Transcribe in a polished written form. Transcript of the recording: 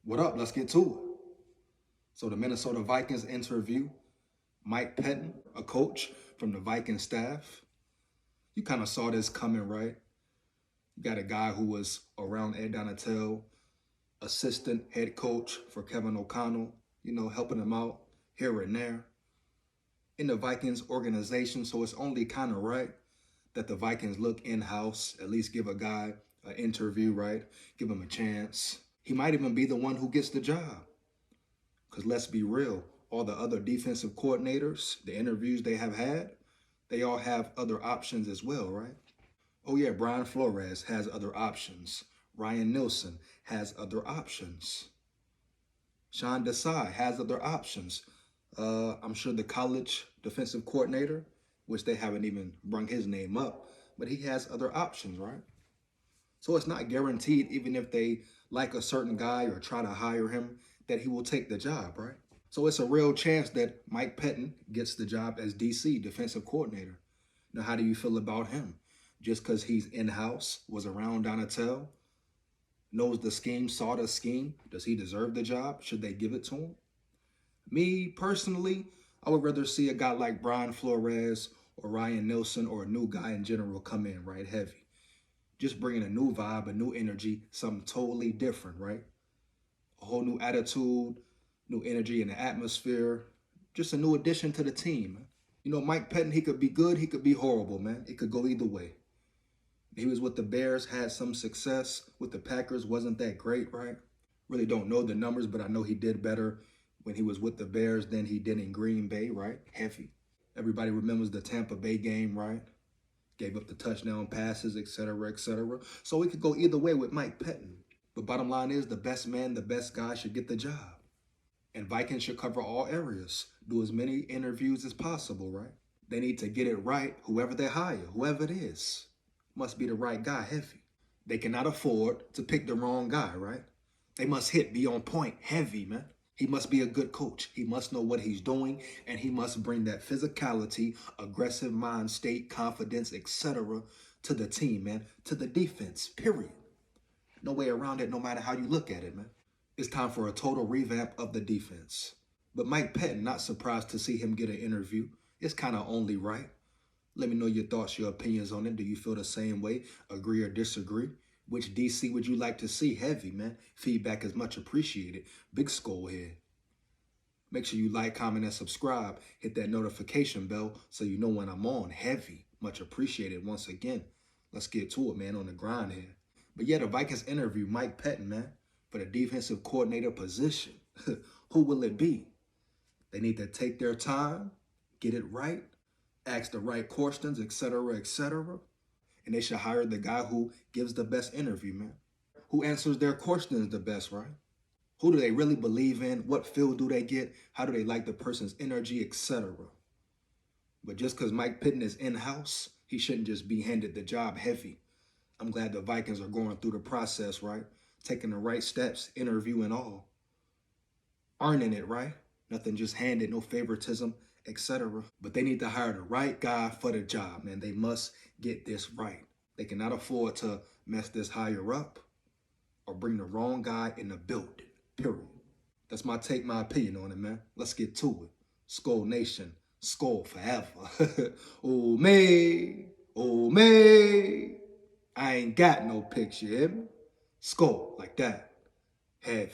What up? Let's get to it. So the Minnesota Vikings interview Mike Pettine, a coach from the Vikings staff. You kind of saw this coming, right? You got a guy who was around Ed Donatel, assistant head coach for Kevin O'Connell, helping him out here and there in the Vikings organization. So it's only kind of right that the Vikings look in-house, at least give a guy an interview, right? Give him a chance. He might even be the one who gets the job. Because let's be real, all the other defensive coordinators, the interviews they have had, they all have other options as well, right? Oh yeah, Brian Flores has other options. Ryan Nielsen has other options. Sean Desai has other options. I'm sure the college defensive coordinator, which they haven't even brung his name up, but he has other options, right? So it's not guaranteed, even if they like a certain guy or try to hire him, that he will take the job, right? So it's a real chance that Mike Pettine gets the job as DC, defensive coordinator. Now, how do you feel about him? Just because he's in-house, was around Donatel, knows the scheme, saw the scheme, does he deserve the job? Should they give it to him? Me, personally, I would rather see a guy like Brian Flores or Ryan Nielsen or a new guy in general come in, right, heavy. Just bringing a new vibe, a new energy, something totally different, right? A whole new attitude, new energy in the atmosphere, just a new addition to the team, man. Mike Pettine, he could be good, he could be horrible, man. It could go either way. He was with the Bears, had some success. With the Packers, wasn't that great, right? Really don't know the numbers, but I know he did better when he was with the Bears than he did in Green Bay, right? Heavy. Everybody remembers the Tampa Bay game, right? Gave up the touchdown passes, et cetera, et cetera. So it could go either way with Mike Pettine. But bottom line is the best man, the best guy should get the job. And Vikings should cover all areas. Do as many interviews as possible, right? They need to get it right. Whoever they hire, whoever it is, must be the right guy, heavy. They cannot afford to pick the wrong guy, right? They must be on point, heavy, man. He must be a good coach. He must know what he's doing, and he must bring that physicality, aggressive mind state, confidence, etc. to the team, man, to the defense, period. No way around it, no matter how you look at it, man. It's time for a total revamp of the defense. But Mike Pettine, not surprised to see him get an interview. It's kind of only right. Let me know your thoughts, your opinions on it. Do you feel the same way? Agree or disagree? Which DC would you like to see? Heavy, man. Feedback is much appreciated. Big SKOL here. Make sure you like, comment, and subscribe. Hit that notification bell so you know when I'm on. Heavy. Much appreciated once again. Let's get to it, man, on the grind here. But yeah, the Vikings interview Mike Pettine, man, for the defensive coordinator position. Who will it be? They need to take their time, get it right, ask the right questions, etc., etc. And they should hire the guy who gives the best interview, man. Who answers their questions the best, right? Who do they really believe in? What feel do they get? How do they like the person's energy, etc. But just because Mike Pettine is in-house, he shouldn't just be handed the job heavy. I'm glad the Vikings are going through the process, right? Taking the right steps, interview and all. Earning it, right? Nothing just handed, no favoritism, etc. But they need to hire the right guy for the job, man. They must get this right. They cannot afford to mess this hire up or bring the wrong guy in the building, period. That's my take, my opinion on it, man. Let's get to it. SKOL Nation, SKOL forever. Oh, me, oh, me. I ain't got no picture, you hear me? SKOL, like that. Heavy.